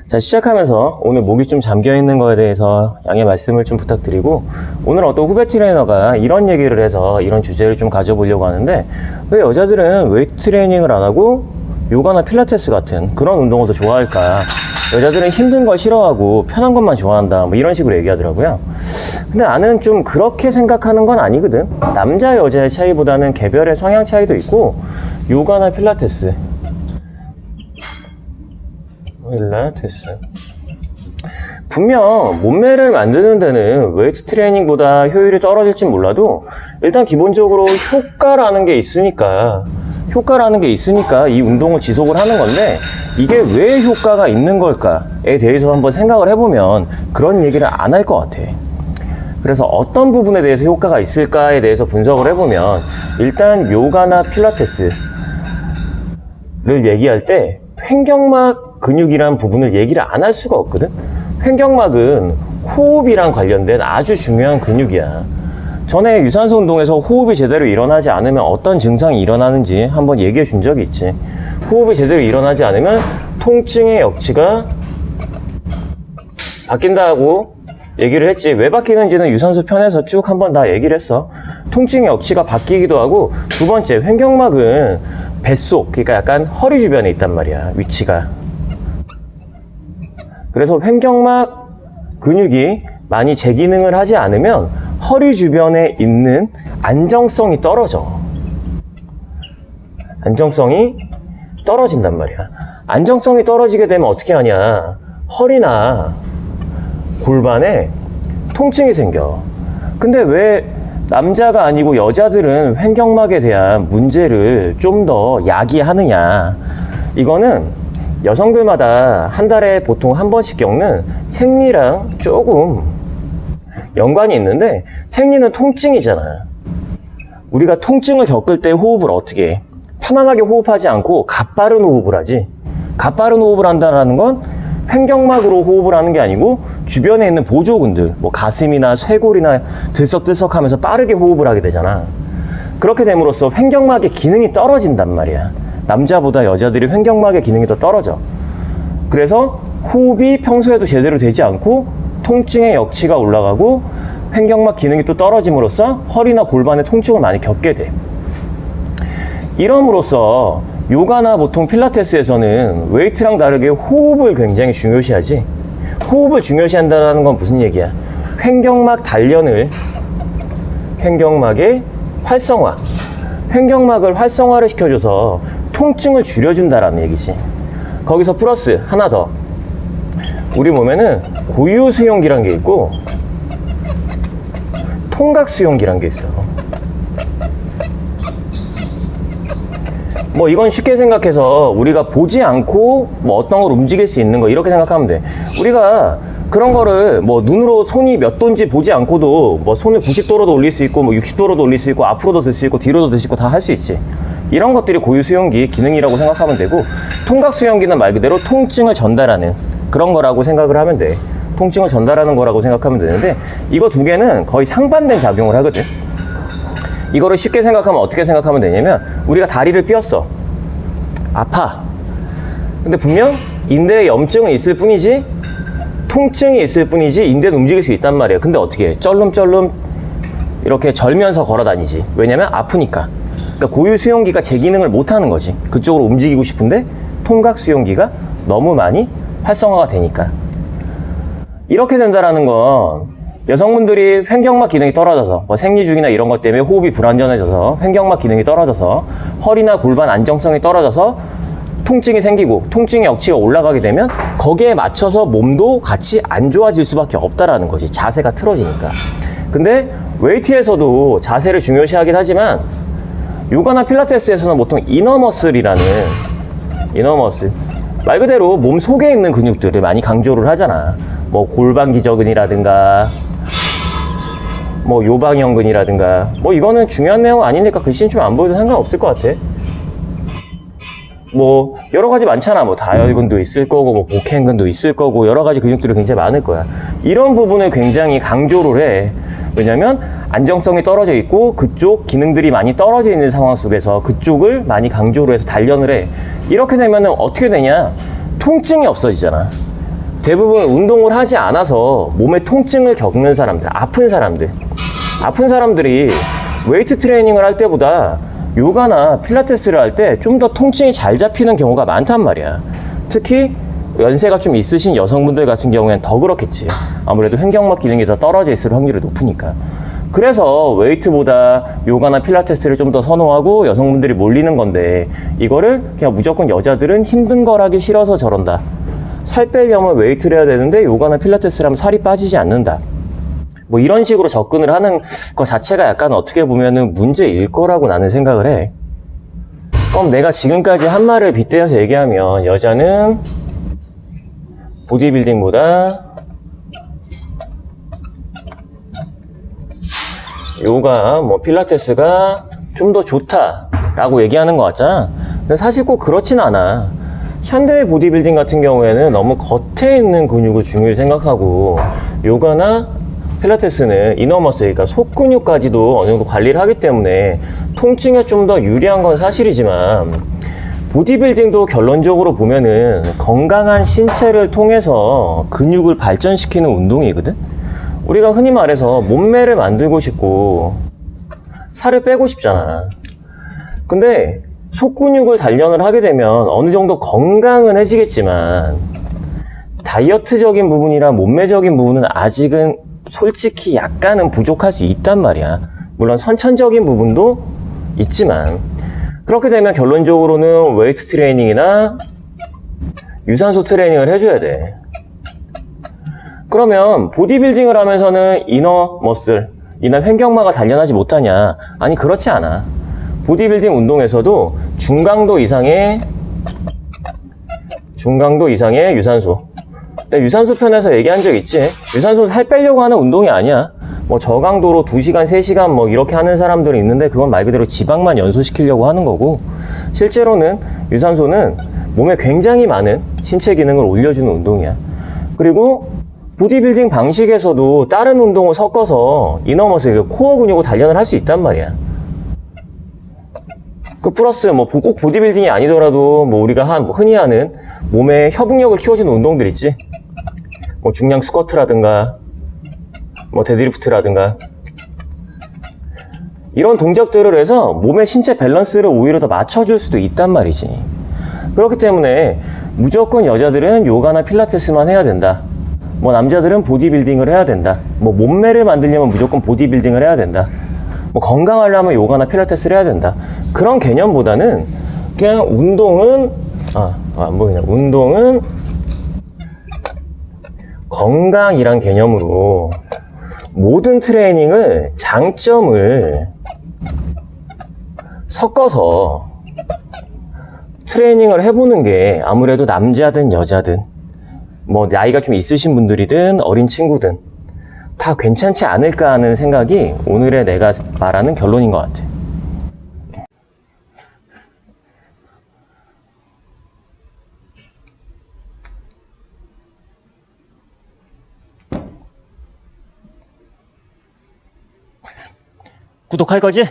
자, 시작하면서 오늘 목이 좀 잠겨있는 거에 대해서 양해 말씀을 좀 부탁드리고, 오늘 어떤 후배 트레이너가 이런 얘기를 해서 이런 주제를 좀 가져보려고 하는데, 왜 여자들은 웨이트 트레이닝을 안 하고 요가나 필라테스 같은 그런 운동을 더 좋아할까? 여자들은 힘든 걸 싫어하고 편한 것만 좋아한다, 뭐 이런 식으로 얘기하더라고요. 근데 나는 좀 그렇게 생각하는 건 아니거든. 남자 여자의 차이보다는 개별의 성향 차이도 있고, 요가나 필라테스 분명 몸매를 만드는 데는 웨이트 트레이닝보다 효율이 떨어질진 몰라도 일단 기본적으로 효과라는 게 있으니까 이 운동을 지속을 하는 건데, 이게 왜 효과가 있는 걸까에 대해서 한번 생각을 해보면 그런 얘기를 안 할 것 같아. 그래서 어떤 부분에 대해서 효과가 있을까에 대해서 분석을 해보면, 일단 요가나 필라테스를 얘기할 때 횡격막 근육이란 부분을 얘기를 안 할 수가 없거든. 횡격막은 호흡이랑 관련된 아주 중요한 근육이야. 전에 유산소 운동에서 호흡이 제대로 일어나지 않으면 어떤 증상이 일어나는지 한번 얘기해 준 적이 있지. 호흡이 제대로 일어나지 않으면 통증의 역치가 바뀐다고 얘기를 했지. 왜 바뀌는지는 유산소 편에서 쭉 한번 다 얘기를 했어. 통증의 역치가 바뀌기도 하고, 두 번째, 횡격막은 뱃속, 그러니까 약간 허리 주변에 있단 말이야, 위치가. 그래서 횡격막 근육이 많이 재기능을 하지 않으면 허리 주변에 있는 안정성이 떨어져. 안정성이 떨어진단 말이야. 안정성이 떨어지게 되면 어떻게 하냐, 허리나 골반에 통증이 생겨. 근데 왜 남자가 아니고 여자들은 횡격막에 대한 문제를 좀 더 야기하느냐. 이거는 여성들마다 한 달에 보통 한 번씩 겪는 생리랑 조금 연관이 있는데, 생리는 통증이잖아. 우리가 통증을 겪을 때 호흡을 어떻게 해? 편안하게 호흡하지 않고 가빠른 호흡을 하지. 가빠른 호흡을 한다는 건 횡격막으로 호흡을 하는 게 아니고 주변에 있는 보조근들, 뭐 가슴이나 쇄골이나 들썩들썩 하면서 빠르게 호흡을 하게 되잖아. 그렇게 됨으로써 횡격막의 기능이 떨어진단 말이야. 남자보다 여자들이 횡격막의 기능이 더 떨어져. 그래서 호흡이 평소에도 제대로 되지 않고 통증의 역치가 올라가고 횡격막 기능이 또 떨어짐으로써 허리나 골반에 통증을 많이 겪게 돼. 이럼으로써 요가나 보통 필라테스에서는 웨이트랑 다르게 호흡을 굉장히 중요시하지. 호흡을 중요시한다는 건 무슨 얘기야? 횡격막 단련을, 횡격막의 활성화, 횡격막을 활성화를 시켜줘서 통증을 줄여준다라는 얘기지. 거기서 플러스 하나 더, 우리 몸에는 고유 수용기란 게 있고 통각 수용기란 게 있어. 뭐 이건 쉽게 생각해서 우리가 보지 않고 뭐 어떤 걸 움직일 수 있는 거, 이렇게 생각하면 돼. 우리가 그런 거를 뭐 눈으로 손이 몇 도인지 보지 않고도 뭐 손을 90도로도 올릴 수 있고 뭐 60도로도 올릴 수 있고 앞으로도 들 수 있고 뒤로도 들 수 있고 다 할 수 있지. 이런 것들이 고유 수용기 기능이라고 생각하면 되고, 통각 수용기는 말 그대로 통증을 전달하는 그런 거라고 생각을 하면 돼. 통증을 전달하는 거라고 생각하면 되는데, 이거 두 개는 거의 상반된 작용을 하거든. 이거를 쉽게 생각하면 어떻게 생각하면 되냐면, 우리가 다리를 삐었어. 아파. 근데 분명 인대에 염증은 있을 뿐이지, 통증이 있을 뿐이지 인대는 움직일 수 있단 말이에요. 근데 어떻게 해? 쩔름쩔름 이렇게 절면서 걸어 다니지. 왜냐면 아프니까. 그러니까 고유 수용기가 제 기능을 못 하는 거지. 그쪽으로 움직이고 싶은데 통각 수용기가 너무 많이 활성화가 되니까. 이렇게 된다라는 건 여성분들이 횡격막 기능이 떨어져서, 뭐 생리 중이나 이런 것 때문에 호흡이 불안전해져서 횡격막 기능이 떨어져서 허리나 골반 안정성이 떨어져서 통증이 생기고 통증의 역치가 올라가게 되면 거기에 맞춰서 몸도 같이 안 좋아질 수밖에 없다라는 거지. 자세가 틀어지니까. 근데 웨이트에서도 자세를 중요시하긴 하지만 요가나 필라테스에서는 보통 이너머슬이라는, 이너머슬 말 그대로 몸 속에 있는 근육들을 많이 강조를 하잖아. 뭐 골반 기저근이라든가 뭐 요방형근이라든가, 뭐 이거는 중요한 내용 아니니까 글씨는 좀 안 보여도 상관없을 것 같아. 뭐 여러 가지 많잖아. 뭐 다혈근도 있을 거고 뭐 복행근도 있을 거고 여러 가지 근육들이 굉장히 많을 거야. 이런 부분을 굉장히 강조를 해. 왜냐면 안정성이 떨어져 있고 그쪽 기능들이 많이 떨어져 있는 상황 속에서 그쪽을 많이 강조를 해서 단련을 해. 이렇게 되면은 어떻게 되냐, 통증이 없어지잖아. 대부분 운동을 하지 않아서 몸에 통증을 겪는 사람들, 아픈 사람들이 웨이트 트레이닝을 할 때보다 요가나 필라테스를 할 때 좀 더 통증이 잘 잡히는 경우가 많단 말이야. 특히 연세가 좀 있으신 여성분들 같은 경우엔 더 그렇겠지. 아무래도 횡격막 기능이 더 떨어져 있을 확률이 높으니까. 그래서 웨이트보다 요가나 필라테스를 좀 더 선호하고 여성분들이 몰리는 건데, 이거를 그냥 무조건 여자들은 힘든 걸 하기 싫어서 저런다, 살 빼려면 웨이트를 해야 되는데 요가나 필라테스를 하면 살이 빠지지 않는다, 뭐 이런 식으로 접근을 하는 것 자체가 약간 어떻게 보면은 문제일 거라고 나는 생각을 해. 그럼 내가 지금까지 한 말을 빗대어서 얘기하면, 여자는 보디빌딩보다 요가, 뭐 필라테스가 좀 더 좋다라고 얘기하는 것 같잖아. 근데 사실 꼭 그렇진 않아. 현대 보디빌딩 같은 경우에는 너무 겉에 있는 근육을 중요히 생각하고, 요가나 필라테스는 이너머슬, 그러니까 속근육까지도 어느 정도 관리를 하기 때문에 통증에 좀 더 유리한 건 사실이지만, 보디빌딩도 결론적으로 보면은 건강한 신체를 통해서 근육을 발전시키는 운동이거든. 우리가 흔히 말해서 몸매를 만들고 싶고 살을 빼고 싶잖아. 근데 속근육을 단련을 하게 되면 어느 정도 건강은 해지겠지만, 다이어트적인 부분이나 몸매적인 부분은 아직은 솔직히 약간은 부족할 수 있단 말이야. 물론 선천적인 부분도 있지만, 그렇게 되면 결론적으로는 웨이트 트레이닝이나 유산소 트레이닝을 해줘야 돼. 그러면 보디빌딩을 하면서는 이너 머슬, 이나 횡격막을 단련하지 못하냐? 아니, 그렇지 않아. 보디빌딩 운동에서도 중강도 이상의 유산소. 내가 유산소 편에서 얘기한 적 있지? 유산소 살 빼려고 하는 운동이 아니야. 뭐 저강도로 2시간, 3시간 뭐 이렇게 하는 사람들이 있는데, 그건 말 그대로 지방만 연소시키려고 하는 거고, 실제로는 유산소는 몸에 굉장히 많은 신체 기능을 올려주는 운동이야. 그리고 보디빌딩 방식에서도 다른 운동을 섞어서 이너머슬, 코어 근육을 단련을 할 수 있단 말이야. 그 플러스 뭐 꼭 보디빌딩이 아니더라도 뭐 우리가 흔히 하는 몸의 협응력을 키워주는 운동들 있지. 뭐 중량 스쿼트라든가 뭐 데드리프트라든가, 이런 동작들을 해서 몸의 신체 밸런스를 오히려 더 맞춰줄 수도 있단 말이지. 그렇기 때문에 무조건 여자들은 요가나 필라테스만 해야 된다, 뭐 남자들은 보디빌딩을 해야 된다, 뭐 몸매를 만들려면 무조건 보디빌딩을 해야 된다, 뭐 건강하려면 요가나 필라테스를 해야 된다, 그런 개념보다는 그냥 운동은 운동은 건강이란 개념으로 모든 트레이닝을, 장점을 섞어서 트레이닝을 해보는 게 아무래도 남자든 여자든 뭐 나이가 좀 있으신 분들이든 어린 친구든 다 괜찮지 않을까 하는 생각이 오늘의 내가 말하는 결론인 것 같아. 구독할 거지?